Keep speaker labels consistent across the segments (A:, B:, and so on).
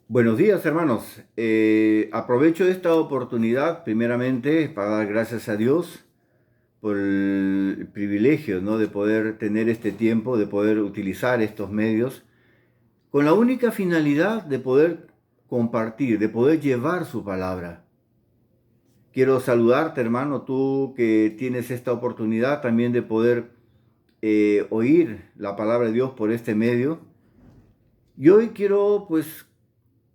A: Buenos días, hermanos. Aprovecho esta oportunidad, primeramente, para dar gracias a Dios por el privilegio, ¿no?, de poder tener este tiempo, de poder utilizar estos medios, con la única finalidad de poder compartir, de poder llevar su palabra. Quiero saludarte, hermano, tú que tienes esta oportunidad también de poder oír la palabra de Dios por este medio. Y hoy quiero, pues,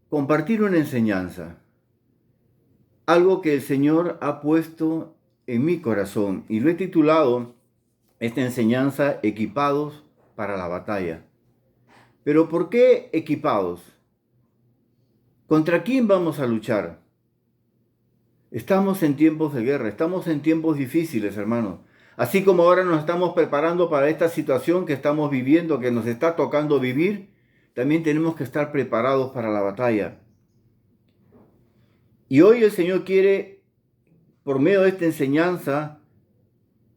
A: compartir una enseñanza. Algo que el Señor ha puesto en mi corazón y lo he titulado esta enseñanza Equipados para la batalla. Pero ¿por qué equipados? ¿Contra quién vamos a luchar? Estamos en tiempos de guerra, estamos en tiempos difíciles, hermanos. Así como ahora nos estamos preparando para esta situación que estamos viviendo, que nos está tocando vivir, también tenemos que estar preparados para la batalla. Y hoy el Señor quiere, por medio de esta enseñanza,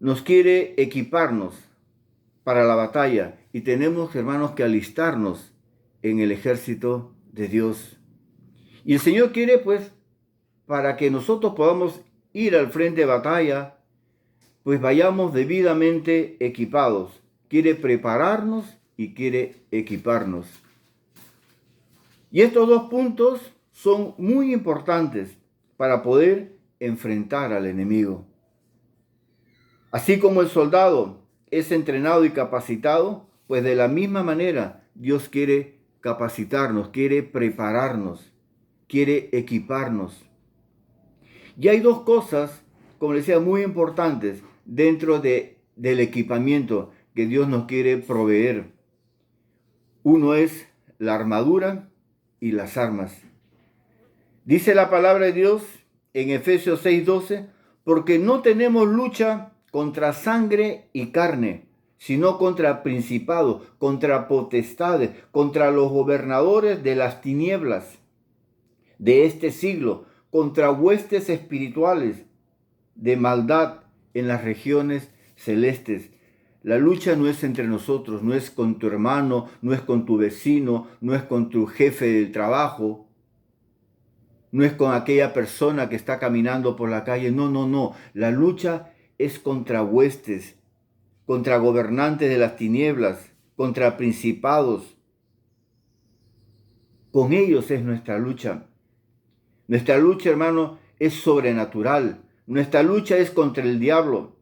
A: nos quiere equiparnos para la batalla y tenemos, hermanos, que alistarnos en el ejército de Dios. Y el Señor quiere, pues, para que nosotros podamos ir al frente de batalla, pues vayamos debidamente equipados. Quiere prepararnos y quiere equiparnos. Y estos dos puntos son muy importantes para poder enfrentar al enemigo. Así como el soldado es entrenado y capacitado, pues de la misma manera Dios quiere capacitarnos, quiere prepararnos, quiere equiparnos. Y hay dos cosas, como les decía, muy importantes dentro del equipamiento que Dios nos quiere proveer. Uno es la armadura y las armas. Dice la palabra de Dios en Efesios 6:12, porque no tenemos lucha contra sangre y carne, sino contra principados, contra potestades, contra los gobernadores de las tinieblas de este siglo, contra huestes espirituales de maldad en las regiones celestes. La lucha no es entre nosotros, no es con tu hermano, no es con tu vecino, no es con tu jefe del trabajo, no es con aquella persona que está caminando por la calle. No, no, no. La lucha es contra huestes, contra gobernantes de las tinieblas, contra principados. Con ellos es nuestra lucha. Nuestra lucha, hermano, es sobrenatural. Nuestra lucha es contra el diablo.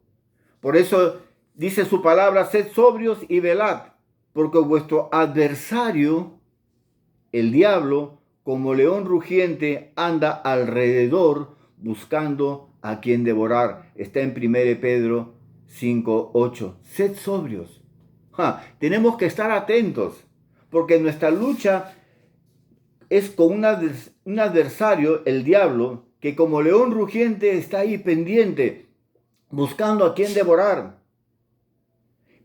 A: Por eso dice su palabra, sed sobrios y velad, porque vuestro adversario, el diablo, como león rugiente, anda alrededor buscando a quien devorar. Está en 1 Pedro 5:8. Sed sobrios. Tenemos que estar atentos, porque nuestra lucha es con un adversario, el diablo, que como león rugiente está ahí pendiente, buscando a quien devorar.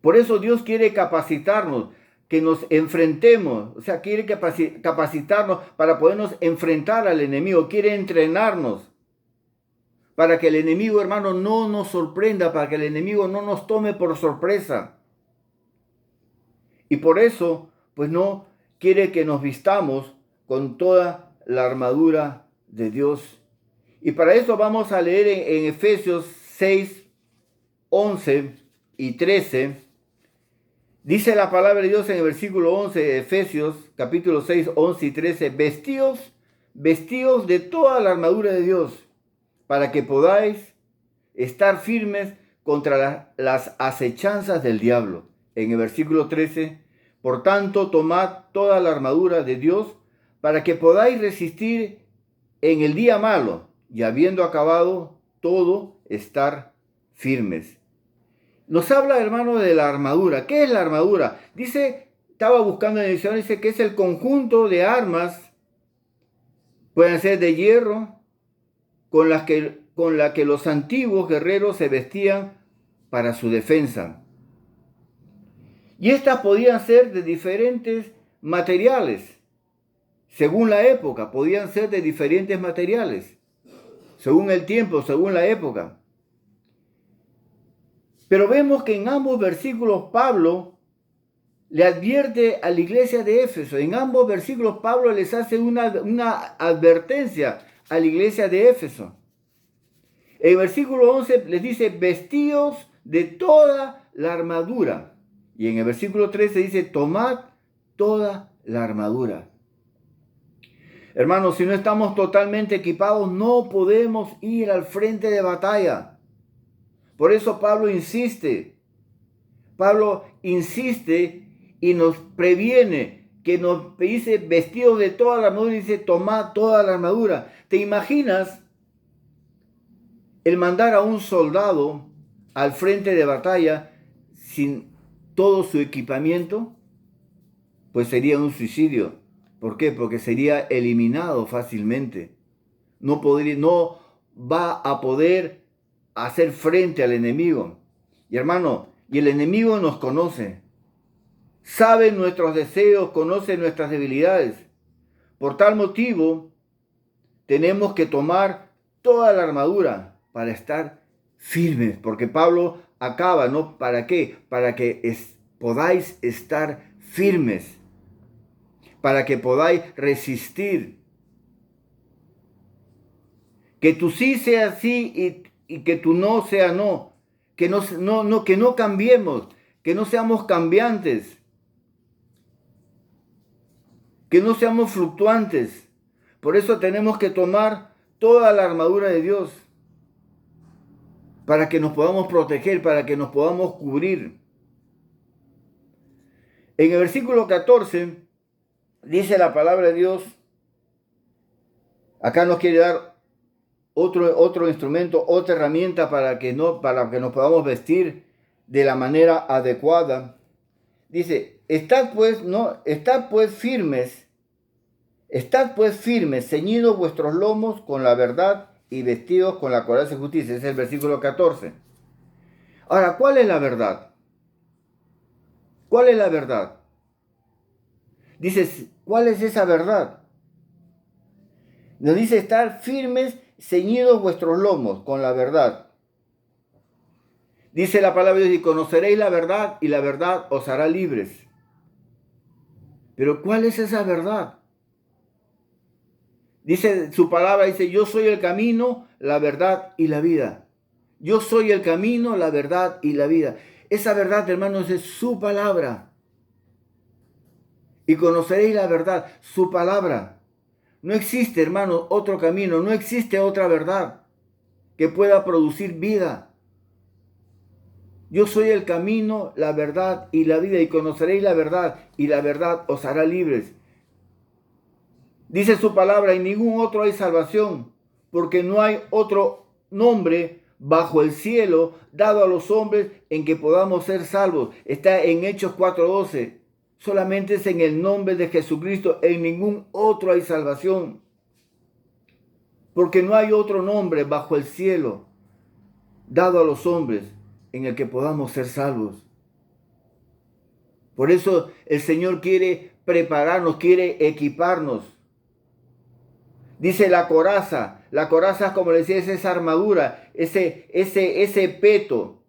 A: Por eso Dios quiere capacitarnos, que nos enfrentemos, o sea, quiere capacitarnos para podernos enfrentar al enemigo, quiere entrenarnos para que el enemigo, hermano, no nos sorprenda, para que el enemigo no nos tome por sorpresa. Y por eso, pues no quiere que nos vistamos con toda la armadura de Dios. Y para eso vamos a leer en Efesios 6, 11 y 13. Dice la palabra de Dios en el versículo 11 de Efesios, capítulo 6, 11 y 13, vestidos de toda la armadura de Dios, para que podáis estar firmes contra las acechanzas del diablo. En el versículo 13, por tanto, tomad toda la armadura de Dios, para que podáis resistir en el día malo, y habiendo acabado todo, estar firmes. Nos habla, hermano, de la armadura. ¿Qué es la armadura? Dice, estaba buscando en el diccionario, dice que es el conjunto de armas, pueden ser de hierro, con la que los antiguos guerreros se vestían para su defensa. Y estas podían ser de diferentes materiales. Según la época, podían ser de diferentes materiales. Según el tiempo, según la época. Pero vemos que en ambos versículos Pablo le advierte a la iglesia de Éfeso. En ambos versículos Pablo les hace una advertencia a la iglesia de Éfeso. En el versículo 11 les dice, vestíos de toda la armadura. Y en el versículo 13 dice, tomad toda la armadura. Hermanos, si no estamos totalmente equipados, no podemos ir al frente de batalla. Por eso Pablo insiste y nos previene, que nos dice vestidos de toda la armadura y dice tomad toda la armadura. ¿Te imaginas el mandar a un soldado al frente de batalla sin todo su equipamiento? Pues sería un suicidio. ¿Por qué? Porque sería eliminado fácilmente. No va a poder hacer frente al enemigo. Y hermano, y el enemigo nos conoce. Sabe nuestros deseos, conoce nuestras debilidades. Por tal motivo, tenemos que tomar toda la armadura para estar firmes. Porque Pablo acaba, ¿no? ¿Para qué? Para que podáis estar firmes. Para que podáis resistir. Que tu sí sea sí y que tu no sea no. Que no cambiemos. Que no seamos cambiantes. Que no seamos fluctuantes. Por eso tenemos que tomar toda la armadura de Dios. Para que nos podamos proteger, para que nos podamos cubrir. En el versículo 14 dice la palabra de Dios. Acá nos quiere dar otro instrumento, otra herramienta para que nos podamos vestir de la manera adecuada. Dice, estad pues firmes, ceñidos vuestros lomos con la verdad y vestidos con la coraza de justicia. Ese es el versículo 14. Ahora, ¿cuál es la verdad? ¿Cuál es la verdad? Dice, ¿cuál es esa verdad? Nos dice estar firmes, ceñidos vuestros lomos con la verdad. Dice la palabra de Dios, y conoceréis la verdad, y la verdad os hará libres. Pero ¿cuál es esa verdad? Dice su palabra, dice, yo soy el camino, la verdad y la vida. Yo soy el camino, la verdad y la vida. Esa verdad, hermanos, es su palabra. Y conoceréis la verdad, su palabra. No existe, hermanos, otro camino, no existe otra verdad que pueda producir vida. Yo soy el camino, la verdad y la vida, y conoceréis la verdad, y la verdad os hará libres. Dice su palabra, en ningún otro hay salvación, porque no hay otro nombre bajo el cielo dado a los hombres en que podamos ser salvos. Está en Hechos 4:12. Solamente es en el nombre de Jesucristo, en ningún otro hay salvación. Porque no hay otro nombre bajo el cielo dado a los hombres en el que podamos ser salvos. Por eso el Señor quiere prepararnos, quiere equiparnos. Dice la coraza, como le decía, es esa armadura, ese peto.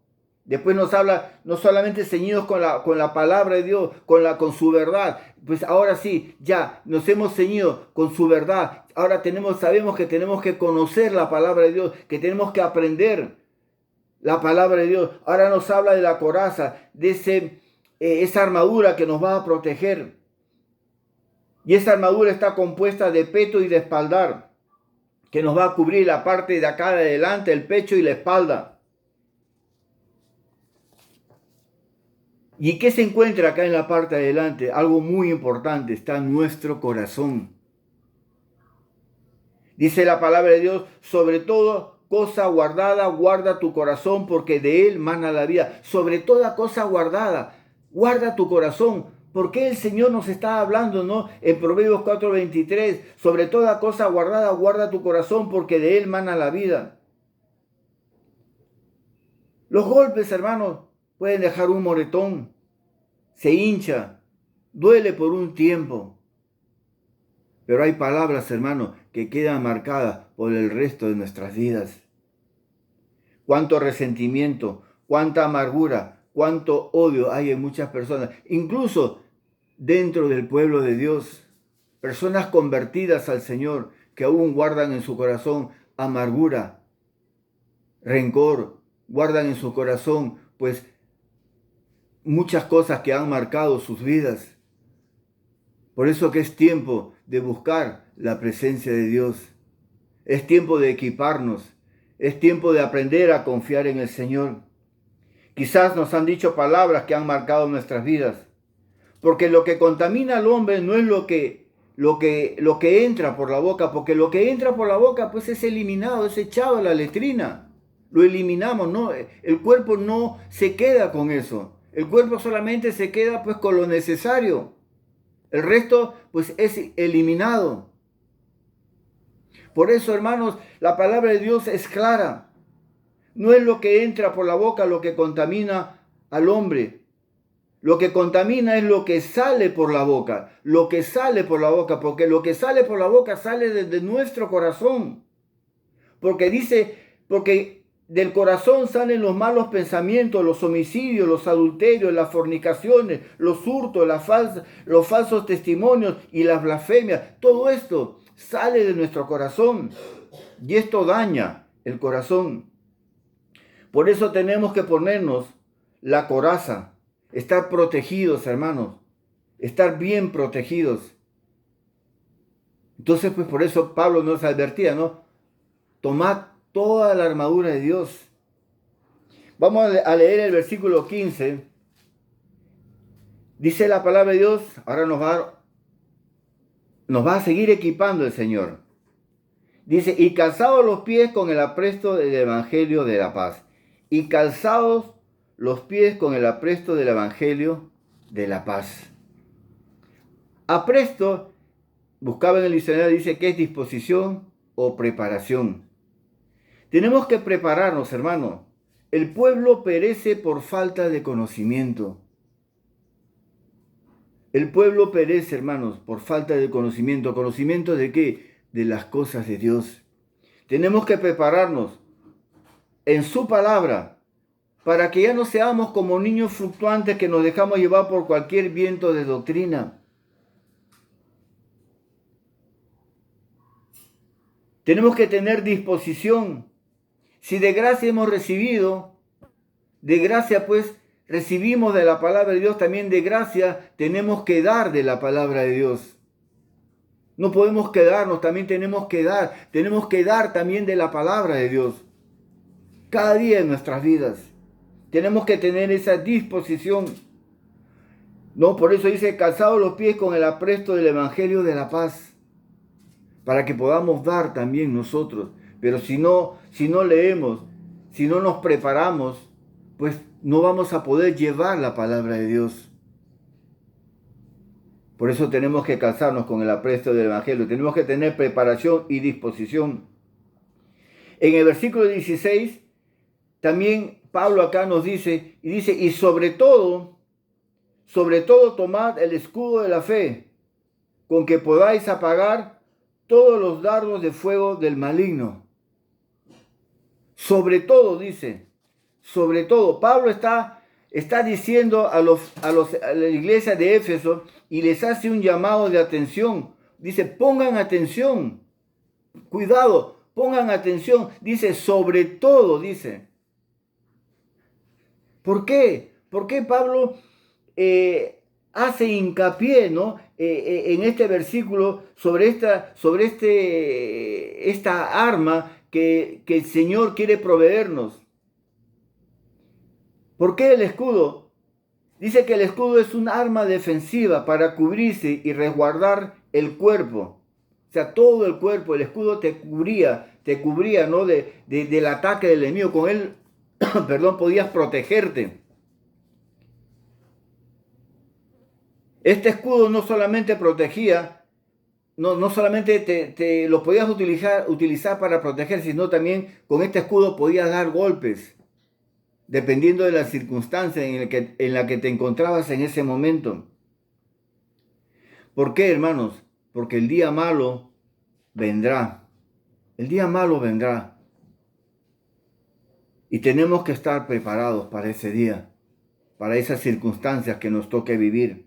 A: Después nos habla no solamente ceñidos con la palabra de Dios, con su verdad. Pues ahora sí, ya nos hemos ceñido con su verdad. Ahora sabemos que tenemos que conocer la palabra de Dios, que tenemos que aprender la palabra de Dios. Ahora nos habla de la coraza, de esa armadura que nos va a proteger. Y esa armadura está compuesta de peto y de espaldar, que nos va a cubrir la parte de acá de adelante, el pecho y la espalda. ¿Y qué se encuentra acá en la parte de adelante? Algo muy importante, está nuestro corazón. Dice la palabra de Dios, sobre todo cosa guardada, guarda tu corazón, porque de él mana la vida. Sobre toda cosa guardada, guarda tu corazón. ¿Por qué el Señor nos está hablando, no? En Proverbios 4:23, sobre toda cosa guardada, guarda tu corazón, porque de él mana la vida. Los golpes, hermanos, pueden dejar un moretón, se hincha, duele por un tiempo. Pero hay palabras, hermanos, que quedan marcadas por el resto de nuestras vidas. Cuánto resentimiento, cuánta amargura, cuánto odio hay en muchas personas, incluso dentro del pueblo de Dios. Personas convertidas al Señor que aún guardan en su corazón amargura, rencor, guardan en su corazón pues muchas cosas que han marcado sus vidas. Por eso que es tiempo de buscar la presencia de Dios. Es tiempo de equiparnos. Es tiempo de aprender a confiar en el Señor. Quizás nos han dicho palabras que han marcado nuestras vidas. Porque lo que contamina al hombre no es lo que entra por la boca, porque lo que entra por la boca pues es eliminado, es echado a la letrina. Lo eliminamos, ¿no? El cuerpo no se queda con eso. El cuerpo solamente se queda pues con lo necesario. El resto pues es eliminado. Por eso, hermanos, la palabra de Dios es clara. No es lo que entra por la boca lo que contamina al hombre. Lo que contamina es lo que sale por la boca. Lo que sale por la boca, porque lo que sale por la boca sale desde nuestro corazón. Porque del corazón salen los malos pensamientos, los homicidios, los adulterios, las fornicaciones, los hurtos, los falsos testimonios y las blasfemias. Todo esto sale de nuestro corazón y esto daña el corazón. Por eso tenemos que ponernos la coraza, estar protegidos, hermanos, estar bien protegidos. Entonces, pues por eso Pablo nos advertía, ¿no? Tomad toda la armadura de Dios. Vamos a leer el versículo 15. Dice la palabra de Dios, ahora nos va a seguir equipando el Señor. Dice, y calzados los pies con el apresto del evangelio de la paz. Y calzados los pies con el apresto del evangelio de la paz. Apresto, buscaba en el diccionario, dice que es disposición o preparación. Tenemos que prepararnos, hermano. El pueblo perece por falta de conocimiento. El pueblo perece, hermanos, por falta de conocimiento. ¿Conocimiento de qué? De las cosas de Dios. Tenemos que prepararnos en su palabra para que ya no seamos como niños fluctuantes que nos dejamos llevar por cualquier viento de doctrina. Tenemos que tener disposición. Si de gracia hemos recibido, de gracia pues recibimos de la palabra de Dios, también de gracia tenemos que dar de la palabra de Dios. No podemos quedarnos, también tenemos que dar también de la palabra de Dios. Cada día en nuestras vidas tenemos que tener esa disposición. No, por eso dice, calzados los pies con el apresto del evangelio de la paz, para que podamos dar también nosotros. Pero si no leemos, si no nos preparamos, pues no vamos a poder llevar la palabra de Dios. Por eso tenemos que calzarnos con el apresto del evangelio. Tenemos que tener preparación y disposición. En el versículo 16, también Pablo acá nos dice, y sobre todo tomad el escudo de la fe, con que podáis apagar todos los dardos de fuego del maligno. Sobre todo, dice, sobre todo. Pablo está diciendo a la iglesia de Éfeso y les hace un llamado de atención. Dice, pongan atención, cuidado, pongan atención. Dice, sobre todo, dice. ¿Por qué? ¿Por qué Pablo hace hincapié, ¿no? En este versículo sobre esta arma que el Señor quiere proveernos? ¿Por qué el escudo? Dice que el escudo es un arma defensiva para cubrirse y resguardar el cuerpo. O sea, todo el cuerpo, el escudo te cubría, ¿no? Del ataque del enemigo. Con él, podías protegerte. Este escudo no solamente protegía, no solamente te lo podías utilizar para proteger, sino también con este escudo podías dar golpes, dependiendo de la circunstancia en la que te encontrabas en ese momento. ¿Por qué, hermanos? Porque el día malo vendrá. El día malo vendrá. Y tenemos que estar preparados para ese día. para esas circunstancias que nos toque vivir.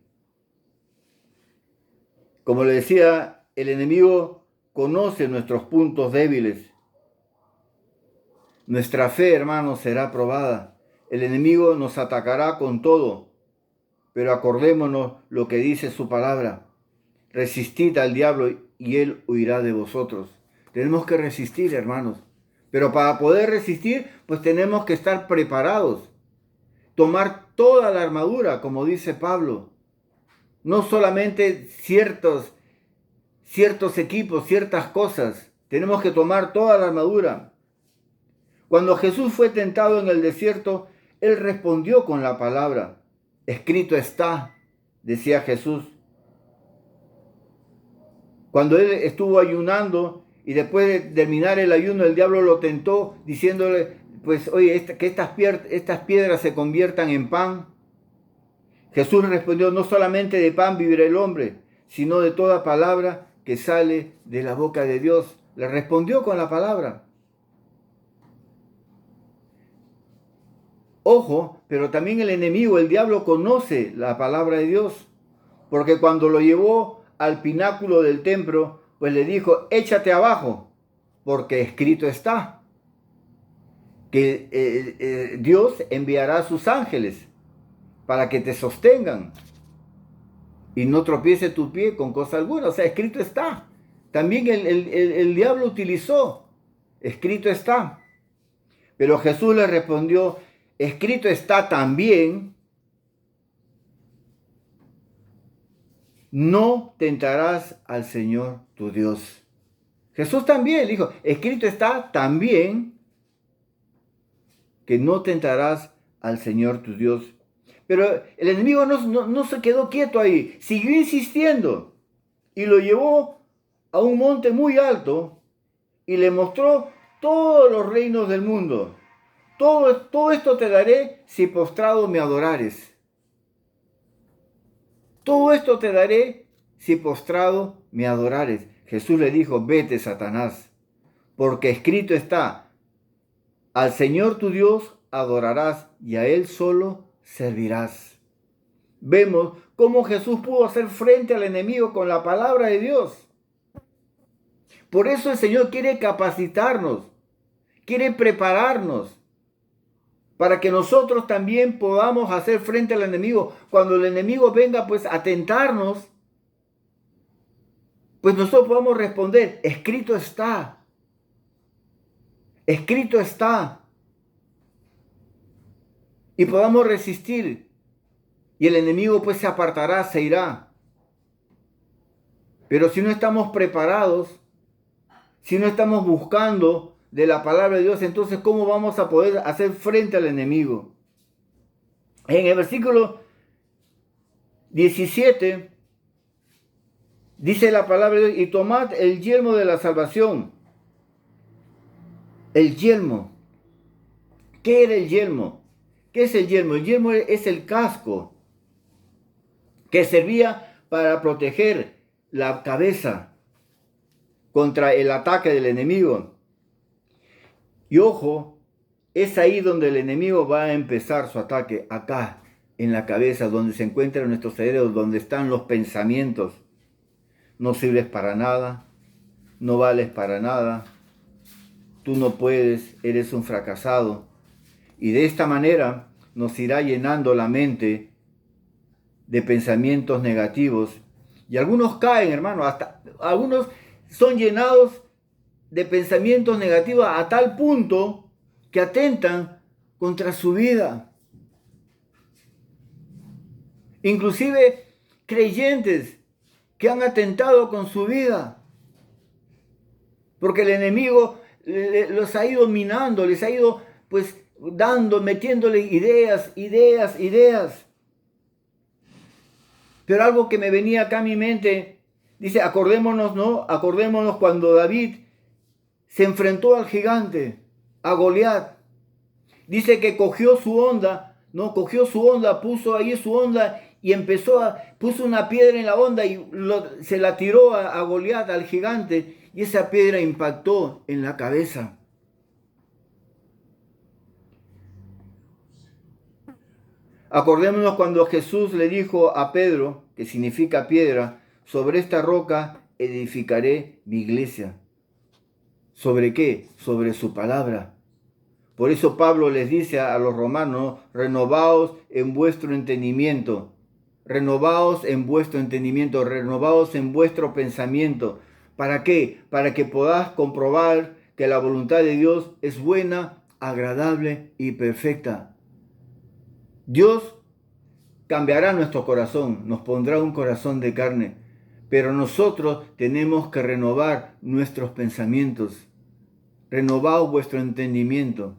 A: Como le decía, el enemigo conoce nuestros puntos débiles. Nuestra fe, hermanos, será probada. El enemigo nos atacará con todo, pero acordémonos lo que dice su palabra. Resistid al diablo y él huirá de vosotros. Tenemos que resistir, hermanos. Pero para poder resistir, pues tenemos que estar preparados. Tomar toda la armadura, como dice Pablo. No solamente ciertos equipos, ciertas cosas. Tenemos que tomar toda la armadura. Cuando Jesús fue tentado en el desierto, él respondió con la palabra. Escrito está, decía Jesús. Cuando él estuvo ayunando y después de terminar el ayuno, el diablo lo tentó diciéndole, pues oye, que estas piedras se conviertan en pan. Jesús respondió, no solamente de pan vivirá el hombre, sino de toda palabra que sale de la boca de Dios. Le respondió con la palabra. Ojo, pero también el enemigo, el diablo, conoce la palabra de Dios, porque cuando lo llevó al pináculo del templo, pues le dijo, échate abajo, porque escrito está, que Dios enviará a sus ángeles para que te sostengan y no tropiece tu pie con cosa alguna. O sea, escrito está. También el diablo utilizó, escrito está. Pero Jesús le respondió, escrito está también, no tentarás al Señor tu Dios. Jesús también dijo, escrito está también que no tentarás al Señor tu Dios. Pero el enemigo no se quedó quieto ahí, siguió insistiendo y lo llevó a un monte muy alto y le mostró todos los reinos del mundo. Todo esto te daré si postrado me adorares. Todo esto te daré si postrado me adorares. Jesús le dijo, vete, Satanás, porque escrito está, al Señor tu Dios adorarás y a Él solo servirás. Vemos cómo Jesús pudo hacer frente al enemigo con la palabra de Dios. Por eso el Señor quiere capacitarnos, quiere prepararnos, para que nosotros también podamos hacer frente al enemigo. Cuando el enemigo venga pues a tentarnos, pues nosotros podamos responder, escrito está. Escrito está. Y podamos resistir. Y el enemigo pues se apartará, se irá. Pero si no estamos preparados, si no estamos buscando de la palabra de Dios, entonces ¿cómo vamos a poder hacer frente al enemigo? En el versículo 17 dice la palabra de Dios, y tomad el yelmo de la salvación. El yelmo. ¿Qué era el yelmo? ¿Qué es el yelmo? El yelmo es el casco que servía para proteger la cabeza contra el ataque del enemigo. Y ojo, es ahí donde el enemigo va a empezar su ataque, acá, en la cabeza, donde se encuentra nuestro cerebro, donde están los pensamientos. No sirves para nada, no vales para nada, tú no puedes, eres un fracasado. Y de esta manera nos irá llenando la mente de pensamientos negativos. Y algunos caen, hermano, hasta algunos son llenados de pensamientos negativos a tal punto que atentan contra su vida. Inclusive creyentes que han atentado con su vida. Porque el enemigo los ha ido minando, les ha ido pues metiéndole ideas. Pero algo que me venía acá a mi mente, dice, acordémonos, ¿no? Acordémonos cuando David se enfrentó al gigante, a Goliat. Dice que cogió su honda, puso ahí su honda y puso una piedra en la honda y se la tiró a Goliat, al gigante, y esa piedra impactó en la cabeza. Acordémonos cuando Jesús le dijo a Pedro, que significa piedra, sobre esta roca edificaré mi iglesia. ¿Sobre qué? Sobre su palabra. Por eso Pablo les dice a los romanos, renovaos en vuestro entendimiento, renovaos en vuestro entendimiento, renovaos en vuestro pensamiento. ¿Para qué? Para que podáis comprobar que la voluntad de Dios es buena, agradable y perfecta. Dios cambiará nuestro corazón, nos pondrá un corazón de carne, pero nosotros tenemos que renovar nuestros pensamientos. Renovaos vuestro entendimiento.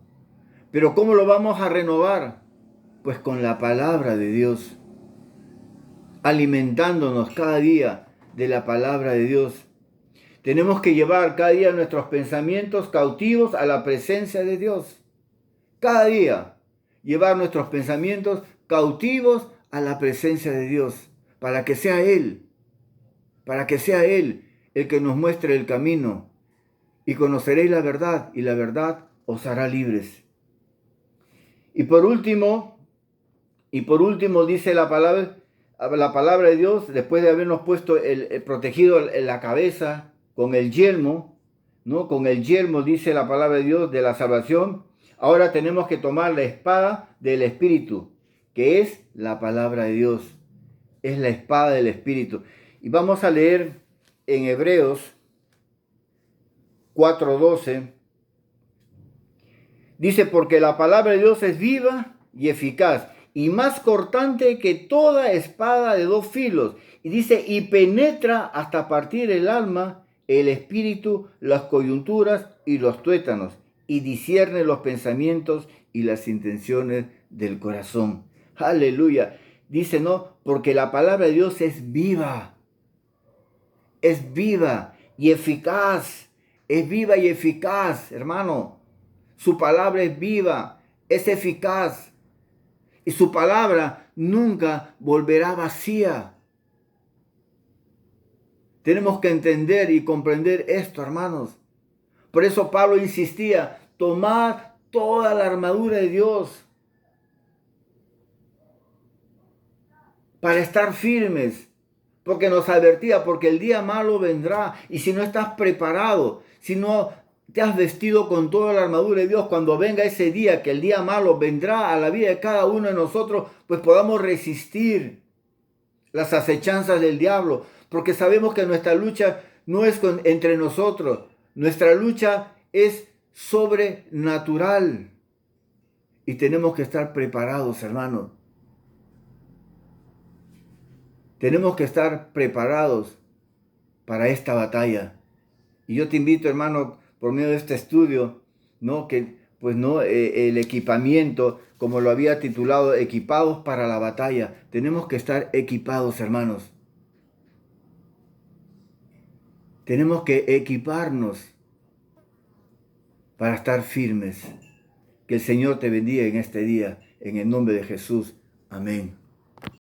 A: ¿Pero cómo lo vamos a renovar? Pues con la palabra de Dios, alimentándonos cada día de la palabra de Dios. Tenemos que llevar cada día nuestros pensamientos cautivos a la presencia de Dios. Cada día llevar nuestros pensamientos cautivos a la presencia de Dios, para que sea Él el que nos muestre el camino. Y conoceréis la verdad, y la verdad os hará libres. Y por último dice la palabra de Dios, después de habernos puesto protegido en la cabeza con el yelmo, ¿no? Con el yelmo dice la palabra de Dios de la salvación. Ahora tenemos que tomar la espada del Espíritu, que es la palabra de Dios. Es la espada del Espíritu. Y vamos a leer en Hebreos 4:12. Dice, porque la palabra de Dios es viva y eficaz, y más cortante que toda espada de dos filos. Y dice, y penetra hasta partir el alma, el espíritu, las coyunturas y los tuétanos, y discierne los pensamientos y las intenciones del corazón. Aleluya. Dice, no, porque la palabra de Dios es viva y eficaz. Es viva y eficaz, hermano. Su palabra es viva, es eficaz. Y su palabra nunca volverá vacía. Tenemos que entender y comprender esto, hermanos. Por eso Pablo insistía, tomad toda la armadura de Dios para estar firmes. Porque nos advertía, porque el día malo vendrá. Y si no estás preparado, si no te has vestido con toda la armadura de Dios, cuando venga ese día, que el día malo vendrá a la vida de cada uno de nosotros, pues podamos resistir las acechanzas del diablo. Porque sabemos que nuestra lucha no es entre nosotros. Nuestra lucha es sobrenatural. Y tenemos que estar preparados, hermanos. Tenemos que estar preparados para esta batalla. Y yo te invito, hermano, por medio de este estudio, ¿no? Que, pues, ¿no? El equipamiento, como lo había titulado, equipados para la batalla. Tenemos que estar equipados, hermanos. Tenemos que equiparnos para estar firmes. Que el Señor te bendiga en este día, en el nombre de Jesús. Amén.